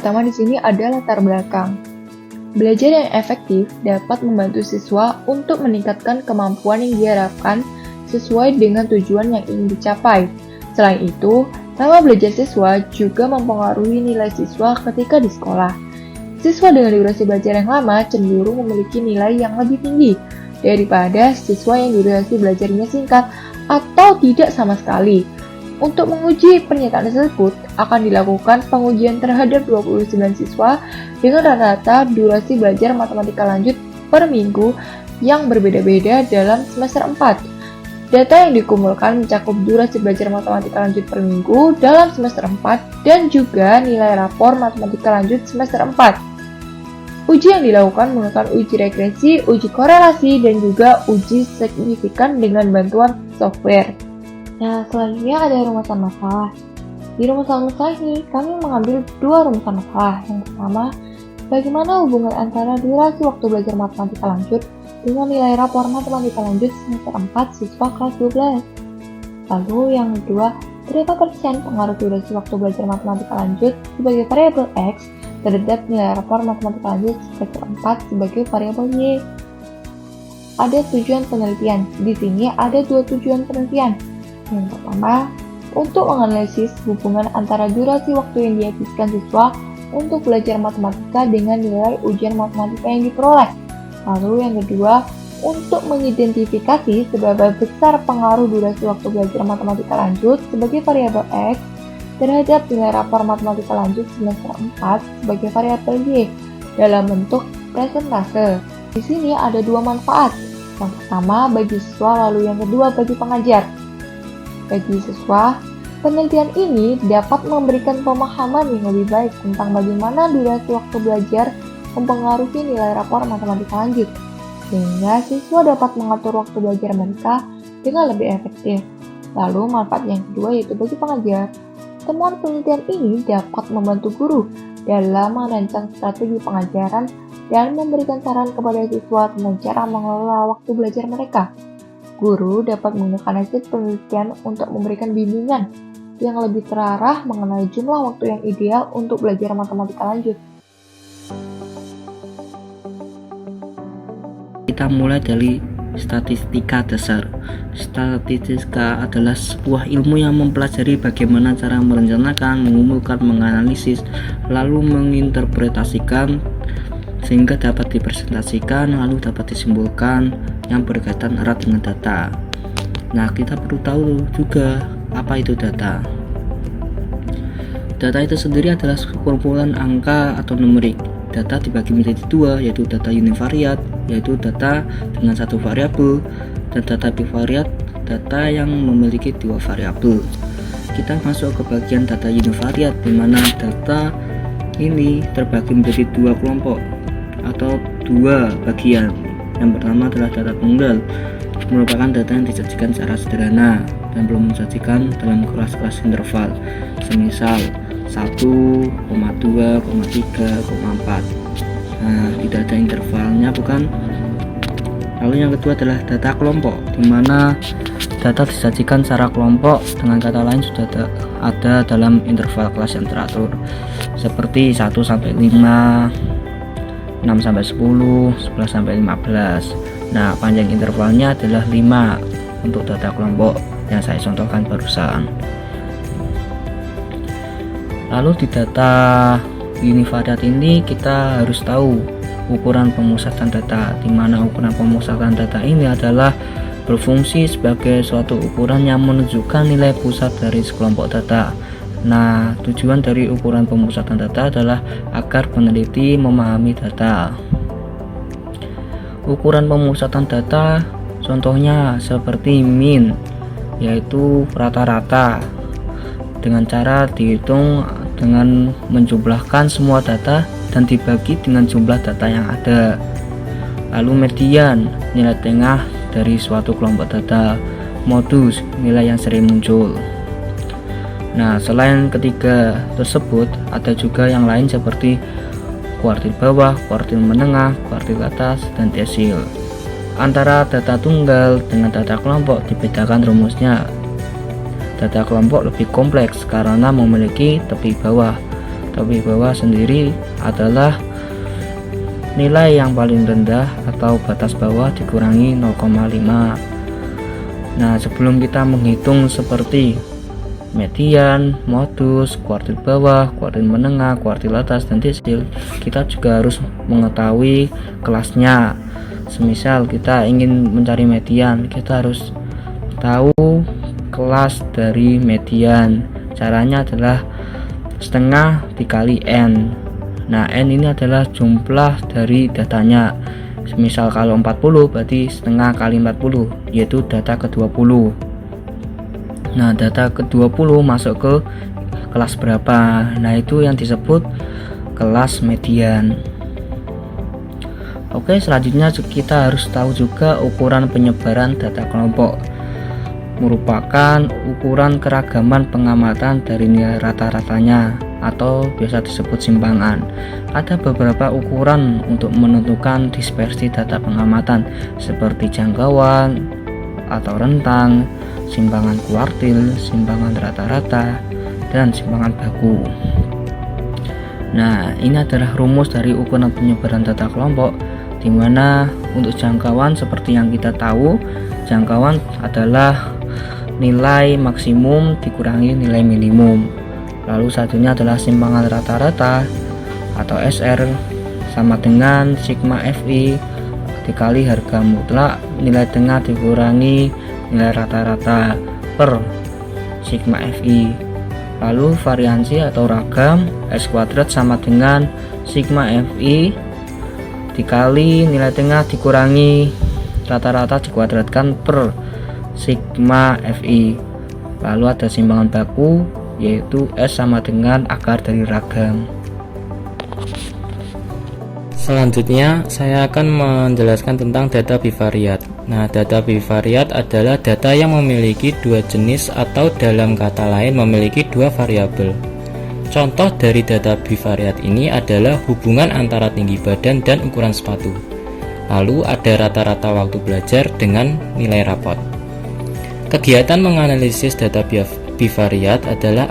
pertama di sini ada latar belakang. Belajar yang efektif dapat membantu siswa untuk meningkatkan kemampuan yang diharapkan sesuai dengan tujuan yang ingin dicapai. Selain itu, lama belajar siswa juga mempengaruhi nilai siswa ketika di sekolah. Siswa dengan durasi belajar yang lama cenderung memiliki nilai yang lebih tinggi daripada siswa yang durasi belajarnya singkat atau tidak sama sekali. Untuk menguji pernyataan tersebut, akan dilakukan pengujian terhadap 29 siswa dengan rata-rata durasi belajar matematika lanjut per minggu yang berbeda-beda dalam semester 4. Data yang dikumpulkan mencakup durasi belajar matematika lanjut per minggu dalam semester 4 dan juga nilai rapor matematika lanjut semester 4. Uji yang dilakukan menggunakan uji regresi, uji korelasi, dan juga uji signifikan dengan bantuan software. Nah, selanjutnya ada rumusan masalah. Di rumusan masalah ini, kami mengambil dua rumusan masalah. Yang pertama, bagaimana hubungan antara durasi waktu belajar matematika lanjut dengan nilai rapor matematika lanjut semester 4 siswa kelas 12. Lalu yang kedua, berapa persen pengaruh durasi waktu belajar matematika lanjut sebagai variabel X terhadap nilai rapor matematika lanjut semester 4 sebagai variabel Y. Ada tujuan penelitian. Di sini ada dua tujuan penelitian. Yang pertama, untuk menganalisis hubungan antara durasi waktu yang dihabiskan siswa untuk belajar matematika dengan nilai ujian matematika yang diperoleh. Lalu yang kedua, untuk mengidentifikasi seberapa besar pengaruh durasi waktu belajar matematika lanjut sebagai variabel X terhadap nilai rapor matematika lanjut semester 4 sebagai variabel Y dalam bentuk presentase. Di sini ada dua manfaat. Yang pertama bagi siswa, lalu yang kedua bagi pengajar. Bagi siswa, penelitian ini dapat memberikan pemahaman yang lebih baik tentang bagaimana durasi waktu belajar mempengaruhi nilai rapor matematika lanjut, sehingga siswa dapat mengatur waktu belajar mereka dengan lebih efektif. Lalu manfaat yang kedua yaitu bagi pengajar. Temuan penelitian ini dapat membantu guru dalam merancang strategi pengajaran dan memberikan saran kepada siswa tentang cara mengelola waktu belajar mereka. Guru dapat menggunakan hasil penelitian untuk memberikan bimbingan yang lebih terarah mengenai jumlah waktu yang ideal untuk belajar matematika lanjut. Kita mulai dari statistika dasar. Statistika adalah sebuah ilmu yang mempelajari bagaimana cara merencanakan, mengumpulkan, menganalisis, lalu menginterpretasikan sehingga dapat dipresentasikan, lalu dapat disimpulkan yang berkaitan erat dengan data. Nah, kita perlu tahu juga apa itu data. Data itu sendiri adalah kumpulan angka atau numerik. Data dibagi menjadi dua, yaitu data univariat, yaitu data dengan satu variabel, dan data bivariat, data yang memiliki dua variabel. Kita masuk ke bagian data univariat, di mana data ini terbagi menjadi dua kelompok atau dua bagian. Yang pertama adalah data tunggal, merupakan data yang disajikan secara sederhana dan belum disajikan dalam kelas-kelas interval, semisal 1,2, 3,4. Nah, tidak ada intervalnya bukan. Lalu yang kedua adalah data kelompok, di mana data disajikan secara kelompok, dengan kata lain sudah ada dalam interval kelas yang teratur, seperti 1 sampai 5, 6 sampai 10, 11 sampai 15. Nah, panjang intervalnya adalah 5 untuk data kelompok yang saya contohkan barusan. Lalu di data univariat ini kita harus tahu ukuran pemusatan data, di mana ukuran pemusatan data ini adalah berfungsi sebagai suatu ukuran yang menunjukkan nilai pusat dari sekelompok data. Nah, tujuan dari ukuran pemusatan data adalah agar peneliti memahami data. Ukuran pemusatan data contohnya seperti min, yaitu rata-rata, dengan cara dihitung dengan menjumlahkan semua data dan dibagi dengan jumlah data yang ada. Lalu median, nilai tengah dari suatu kelompok data. Modus, nilai yang sering muncul. Nah, selain ketiga tersebut, ada juga yang lain seperti kuartil bawah, kuartil menengah, kuartil atas, dan desil. Antara data tunggal dengan data kelompok dibedakan rumusnya. Data kelompok lebih kompleks karena memiliki tepi bawah, Tapi bawah sendiri adalah nilai yang paling rendah atau batas bawah dikurangi 0,5. Nah, sebelum kita menghitung seperti median, modus, kuartil bawah, kuartil menengah, kuartil atas, dan desil, kita juga harus mengetahui kelasnya. Semisal kita ingin mencari median, kita harus tahu kelas dari median. Caranya adalah setengah dikali N. Nah, N ini adalah jumlah dari datanya. Misal kalau 40 berarti setengah kali 40, yaitu data ke-20. Nah, data ke-20 masuk ke kelas berapa? Nah, itu yang disebut kelas median. Oke, selanjutnya kita harus tahu juga ukuran penyebaran data kelompok. Merupakan ukuran keragaman pengamatan dari nilai rata-ratanya atau biasa disebut simpangan. Ada beberapa ukuran untuk menentukan dispersi data pengamatan seperti jangkauan atau rentang, simpangan kuartil, simpangan rata-rata, dan simpangan baku. Nah, ini adalah rumus dari ukuran penyebaran data kelompok, di mana untuk jangkauan seperti yang kita tahu, jangkauan adalah nilai maksimum dikurangi nilai minimum. Lalu satunya adalah simpangan rata-rata atau SR sama dengan sigma FI dikali harga mutlak nilai tengah dikurangi nilai rata-rata per sigma FI. Lalu variansi atau ragam S kuadrat sama dengan sigma FI dikali nilai tengah dikurangi rata-rata dikuadratkan per sigma FI. Lalu ada simpangan baku, yaitu S sama dengan akar dari ragam. Selanjutnya saya akan menjelaskan tentang data bivariat. Nah, data bivariat adalah data yang memiliki dua jenis atau dalam kata lain memiliki dua variabel. Contoh dari data bivariat ini adalah hubungan antara tinggi badan dan ukuran sepatu. Lalu ada rata-rata waktu belajar dengan nilai rapot. Kegiatan menganalisis data bivariat adalah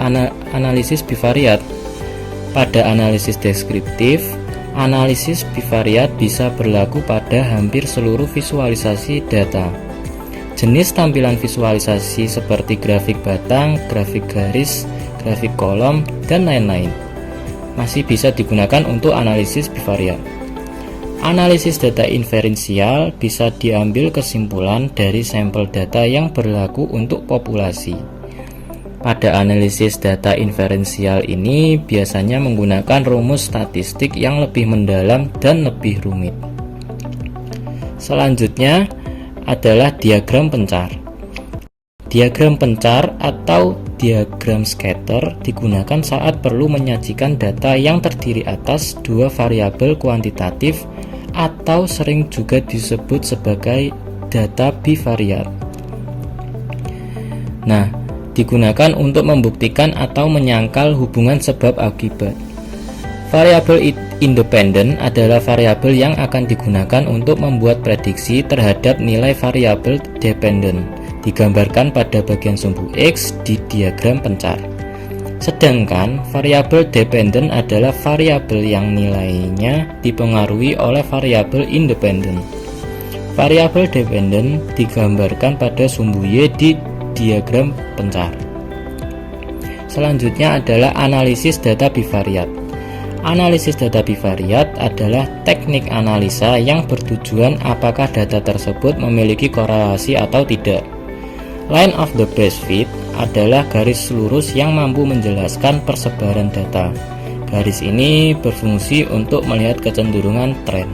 analisis bivariat. Pada analisis deskriptif, analisis bivariat bisa berlaku pada hampir seluruh visualisasi data. Jenis tampilan visualisasi seperti grafik batang, grafik garis, grafik kolom, dan lain-lain masih bisa digunakan untuk analisis bivariat. Analisis data inferensial bisa diambil kesimpulan dari sampel data yang berlaku untuk populasi. Pada analisis data inferensial ini biasanya menggunakan rumus statistik yang lebih mendalam dan lebih rumit. Selanjutnya adalah diagram pencar. Diagram pencar atau diagram scatter digunakan saat perlu menyajikan data yang terdiri atas dua variabel kuantitatif atau sering juga disebut sebagai data bivariat. Nah, digunakan untuk membuktikan atau menyangkal hubungan sebab akibat. Variabel independen adalah variabel yang akan digunakan untuk membuat prediksi terhadap nilai variabel dependen, digambarkan pada bagian sumbu X di diagram pencar. Sedangkan variabel dependen adalah variabel yang nilainya dipengaruhi oleh variabel independen. Variabel dependen digambarkan pada sumbu Y di diagram pencar. Selanjutnya adalah analisis data bivariat. Analisis data bivariat adalah teknik analisa yang bertujuan apakah data tersebut memiliki korelasi atau tidak. Line of the best fit adalah garis lurus yang mampu menjelaskan persebaran data. Garis ini berfungsi untuk melihat kecenderungan tren.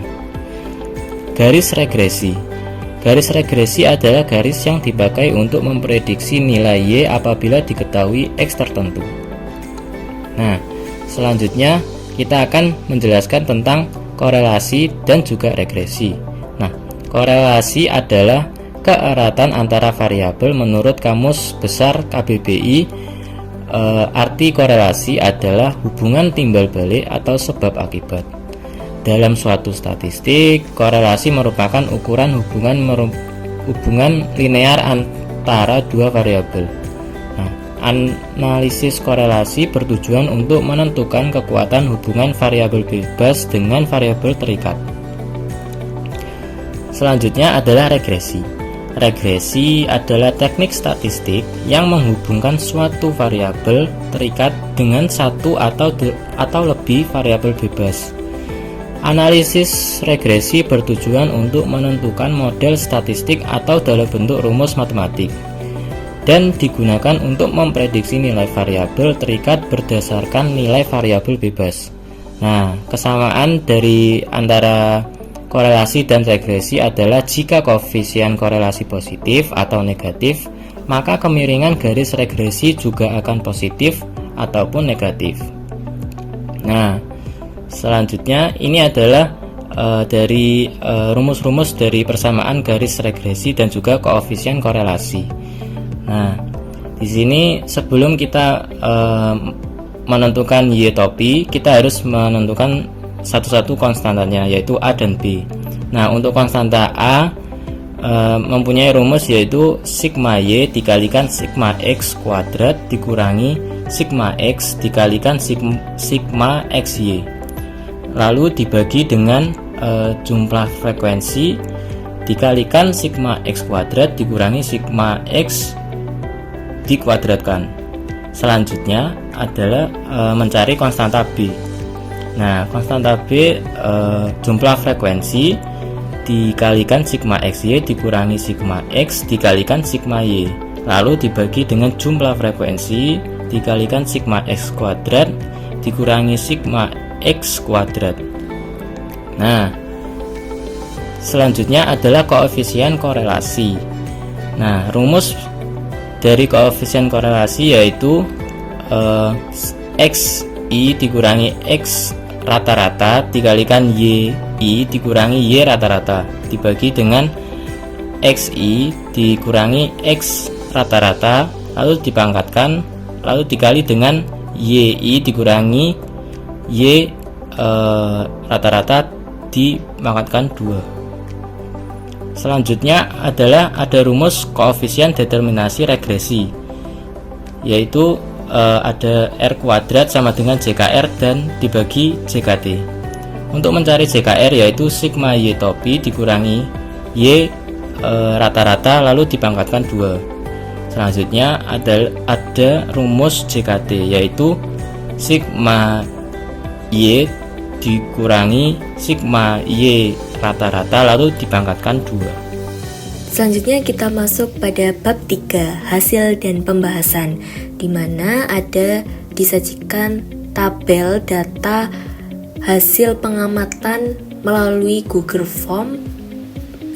Garis regresi. Garis regresi adalah garis yang dipakai untuk memprediksi nilai Y apabila diketahui X tertentu. Nah, selanjutnya kita akan menjelaskan tentang korelasi dan juga regresi. Nah, korelasi adalah keeratan antara variabel menurut Kamus Besar KBBI. Arti korelasi adalah hubungan timbal balik atau sebab akibat. Dalam suatu statistik, korelasi merupakan ukuran hubungan linear antara dua variabel. Nah, Analisis korelasi bertujuan untuk menentukan kekuatan hubungan variabel bebas dengan variabel terikat. Selanjutnya adalah regresi. Regresi adalah teknik statistik yang menghubungkan suatu variabel terikat dengan satu atau lebih variabel bebas. Analisis regresi bertujuan untuk menentukan model statistik atau dalam bentuk rumus matematik, dan digunakan untuk memprediksi nilai variabel terikat berdasarkan nilai variabel bebas. Nah, kesamaan dari antara korelasi dan regresi adalah jika koefisien korelasi positif atau negatif, maka kemiringan garis regresi juga akan positif ataupun negatif. Nah, selanjutnya ini adalah dari rumus-rumus dari persamaan garis regresi dan juga koefisien korelasi. Nah, di sini sebelum kita menentukan Y topi, kita harus menentukan satu-satu konstantanya, yaitu A dan B. Nah, untuk konstanta A mempunyai rumus yaitu sigma Y dikalikan sigma X kuadrat dikurangi sigma X dikalikan sigma XY, lalu dibagi dengan jumlah frekuensi dikalikan sigma X kuadrat dikurangi sigma X dikuadratkan. Selanjutnya adalah mencari konstanta B. Nah, konstanta B jumlah frekuensi dikalikan sigma XY dikurangi sigma X dikalikan sigma Y, lalu dibagi dengan jumlah frekuensi dikalikan sigma X kuadrat dikurangi sigma X kuadrat. Nah, selanjutnya adalah koefisien korelasi. Nah, rumus dari koefisien korelasi yaitu XI dikurangi X rata-rata dikalikan YI dikurangi Y rata-rata dibagi dengan XI dikurangi X rata-rata lalu dipangkatkan lalu dikali dengan YI dikurangi Y rata-rata dipangkatkan 2. Selanjutnya adalah ada rumus koefisien determinasi regresi, yaitu ada R kuadrat sama dengan JKR dan dibagi JKT. Untuk mencari JKR yaitu sigma Y topi dikurangi Y rata-rata lalu dipangkatkan 2. Selanjutnya ada rumus JKT yaitu sigma Y dikurangi sigma Y rata-rata lalu dipangkatkan 2. Selanjutnya kita masuk pada bab 3, hasil dan pembahasan, di mana ada disajikan tabel data hasil pengamatan melalui Google Form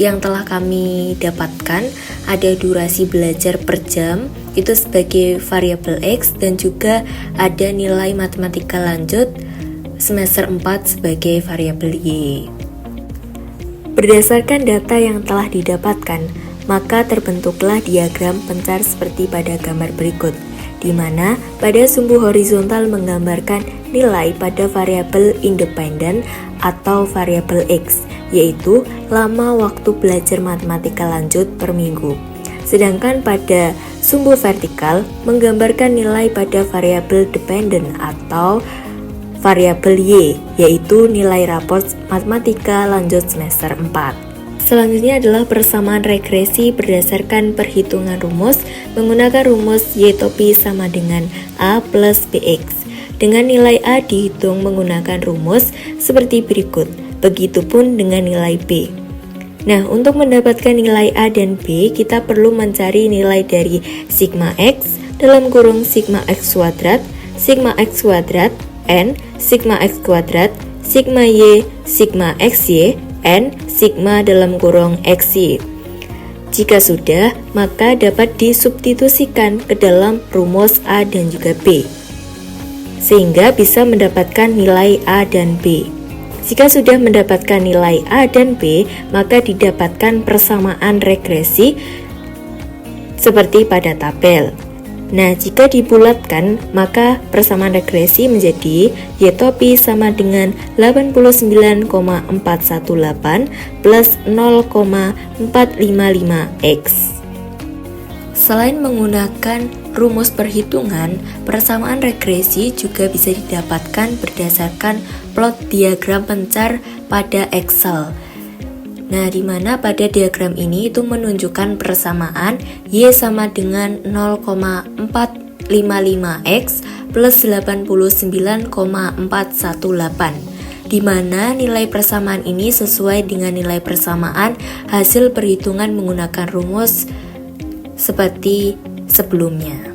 yang telah kami dapatkan. Ada durasi belajar per jam itu sebagai variabel X dan juga ada nilai matematika lanjut semester 4 sebagai variabel Y. Berdasarkan data yang telah didapatkan, maka terbentuklah diagram pencar seperti pada gambar berikut, di mana pada sumbu horizontal menggambarkan nilai pada variabel independen atau variabel X, yaitu lama waktu belajar matematika lanjut per minggu. Sedangkan pada sumbu vertikal menggambarkan nilai pada variabel dependen atau variabel Y, yaitu nilai raport matematika lanjut semester 4. Selanjutnya adalah persamaan regresi berdasarkan perhitungan rumus menggunakan rumus Y topi sama dengan A plus BX. Dengan nilai A dihitung menggunakan rumus seperti berikut, begitupun dengan nilai B. Nah, untuk mendapatkan nilai A dan B, kita perlu mencari nilai dari sigma X dalam kurung sigma X kuadrat, N, sigma X kuadrat, sigma Y, sigma XY, N, sigma dalam kurung XY. Jika sudah, maka dapat disubstitusikan ke dalam rumus A dan juga B, sehingga bisa mendapatkan nilai A dan B. Jika sudah mendapatkan nilai A dan B, maka didapatkan persamaan regresi seperti pada tabel. Nah, jika dibulatkan, maka persamaan regresi menjadi Y topi sama dengan 89,418 plus 0,455X. Selain menggunakan rumus perhitungan, persamaan regresi juga bisa didapatkan berdasarkan plot diagram pencar pada Excel. Nah, di mana pada diagram ini itu menunjukkan persamaan Y sama dengan 0,455X plus 89,418, di mana nilai persamaan ini sesuai dengan nilai persamaan hasil perhitungan menggunakan rumus seperti sebelumnya.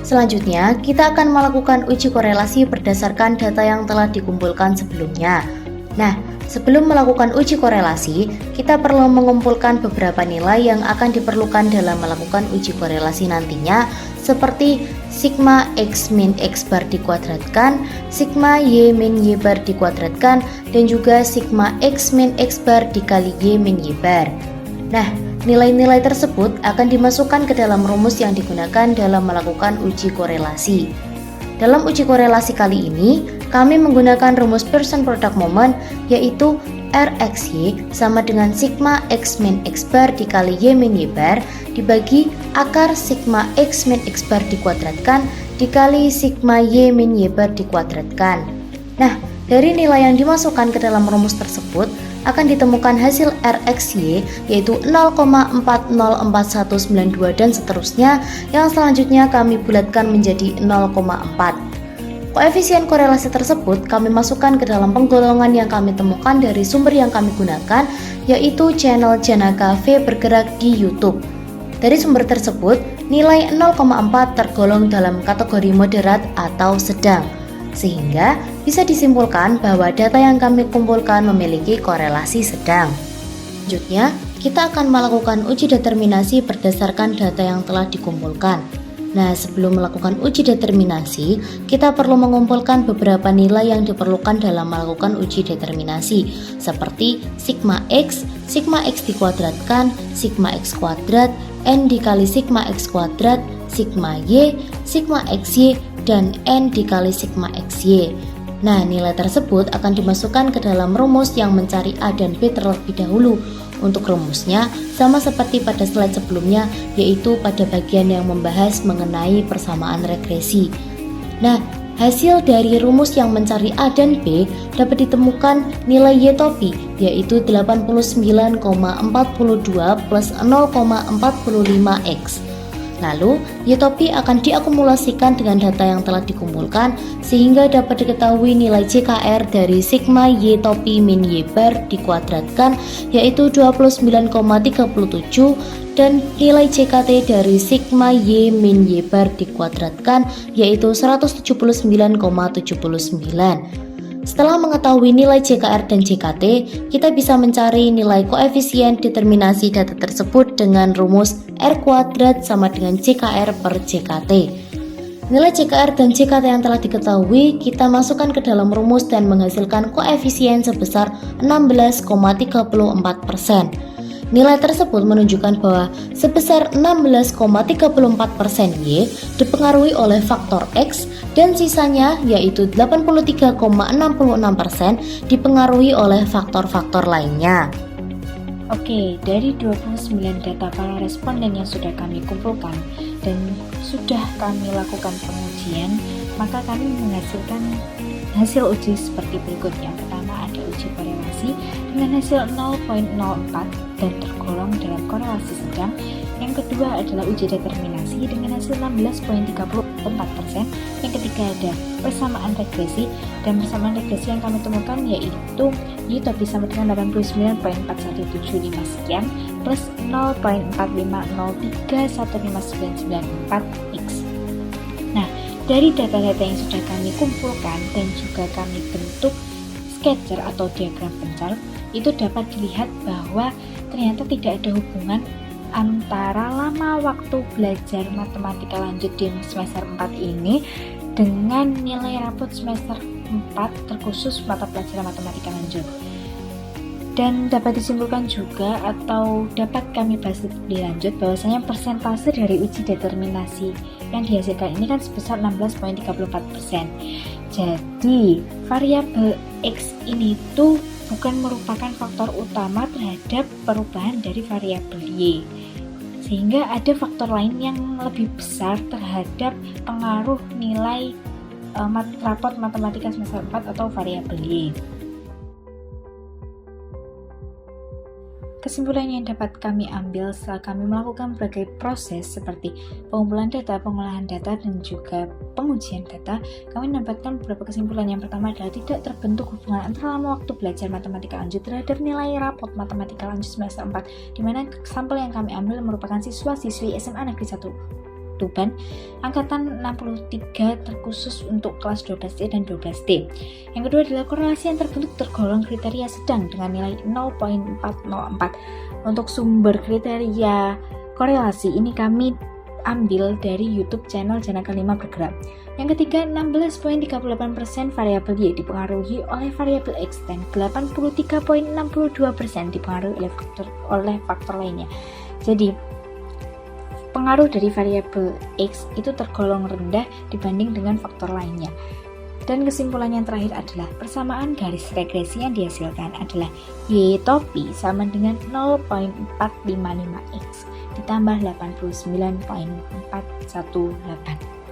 Selanjutnya, kita akan melakukan uji korelasi berdasarkan data yang telah dikumpulkan sebelumnya. Nah, sebelum melakukan uji korelasi, kita perlu mengumpulkan beberapa nilai yang akan diperlukan dalam melakukan uji korelasi nantinya, seperti sigma x min x bar dikuadratkan, sigma y min y bar dikuadratkan, dan juga sigma x min x bar dikali y min y bar. Nah, nilai-nilai tersebut akan dimasukkan ke dalam rumus yang digunakan dalam melakukan uji korelasi. Dalam uji korelasi kali ini, kami menggunakan rumus Pearson product moment, yaitu RXY sama dengan sigma x min x bar dikali y min y bar dibagi akar sigma x min x bar dikuadratkan dikali sigma y min y bar dikuadratkan. Nah, dari nilai yang dimasukkan ke dalam rumus tersebut akan ditemukan hasil RXY, yaitu 0,404192 dan seterusnya, yang selanjutnya kami bulatkan menjadi 0,4. Koefisien korelasi tersebut kami masukkan ke dalam penggolongan yang kami temukan dari sumber yang kami gunakan, yaitu channel Janaka V bergerak di YouTube. Dari sumber tersebut, nilai 0,4 tergolong dalam kategori moderat atau sedang, sehingga bisa disimpulkan bahwa data yang kami kumpulkan memiliki korelasi sedang. Selanjutnya, kita akan melakukan uji determinasi berdasarkan data yang telah dikumpulkan. Nah, sebelum melakukan uji determinasi, kita perlu mengumpulkan beberapa nilai yang diperlukan dalam melakukan uji determinasi, seperti sigma x dikuadratkan, sigma x kuadrat, n dikali sigma x kuadrat, sigma xy, dan n dikali sigma xy. Nah, nilai tersebut akan dimasukkan ke dalam rumus yang mencari A dan B terlebih dahulu. Untuk rumusnya, sama seperti pada slide sebelumnya, yaitu pada bagian yang membahas mengenai persamaan regresi. Nah, hasil dari rumus yang mencari A dan B dapat ditemukan nilai Y topi, yaitu 89,42 plus 0,45X. Lalu, Y topi akan diakumulasikan dengan data yang telah dikumpulkan sehingga dapat diketahui nilai CKR dari sigma Y topi min Y bar dikuadratkan, yaitu 29,37, dan nilai CKT dari sigma Y min Y bar dikuadratkan, yaitu 179,79. Setelah mengetahui nilai CKR dan CKT, kita bisa mencari nilai koefisien determinasi data tersebut dengan rumus R kuadrat sama dengan CKR per CKT. Nilai CKR dan CKT yang telah diketahui, kita masukkan ke dalam rumus dan menghasilkan koefisien sebesar 16,34%. Nilai tersebut menunjukkan bahwa sebesar 16,34% Y dipengaruhi oleh faktor X dan sisanya yaitu 83,66% dipengaruhi oleh faktor-faktor lainnya. Oke, dari 29 data para responden yang sudah kami kumpulkan dan sudah kami lakukan pengujian, maka kami menghasilkan hasil uji seperti berikut. Yang pertama ada uji korelasi dengan hasil 0,04 dan tergolong dalam korelasi sedang. Yang kedua adalah uji determinasi dengan hasil 16,34%. Yang ketiga ada persamaan regresi, dan persamaan regresi yang kami temukan yaitu Y topi sama dengan 89,4175 sekian plus 0,45031594X. Nah, dari data-data yang sudah kami kumpulkan dan juga kami bentuk sketcher atau diagram pencar, itu dapat dilihat bahwa ternyata tidak ada hubungan antara lama waktu belajar matematika lanjut di semester 4 ini dengan nilai rapot semester 4 terkhusus mata pelajaran matematika lanjut. Dan dapat disimpulkan juga atau dapat kami bahas lebih lanjut bahwasanya persentase dari uji determinasi yang dihasilkan ini kan sebesar 16,34%. Jadi variabel X ini tuh bukan merupakan faktor utama terhadap perubahan dari variabel Y, sehingga ada faktor lain yang lebih besar terhadap pengaruh nilai rapot matematika semester 4 atau variabel Y. Kesimpulan yang dapat kami ambil setelah kami melakukan berbagai proses seperti pengumpulan data, pengolahan data, dan juga pengujian data, kami mendapatkan beberapa kesimpulan. Yang pertama adalah tidak terbentuk hubungan antara lama waktu belajar matematika lanjut terhadap nilai rapot matematika lanjut semester 4, di mana sampel yang kami ambil merupakan siswa-siswi SMA Negeri 1 Tuban angkatan 63 terkhusus untuk kelas 12C dan 12D. Yang kedua adalah korelasi yang terbentuk tergolong kriteria sedang dengan nilai 0.404. Untuk sumber kriteria korelasi ini kami ambil dari YouTube channel Janaka 5 Bergerak. Yang ketiga, 16,38% variabel Y dipengaruhi oleh variabel X dan 83,62% dipengaruhi oleh faktor lainnya. Jadi pengaruh dari variabel X itu tergolong rendah dibanding dengan faktor lainnya. Dan kesimpulan yang terakhir adalah persamaan garis regresi yang dihasilkan adalah Y topi sama dengan 0.455X ditambah 89.418.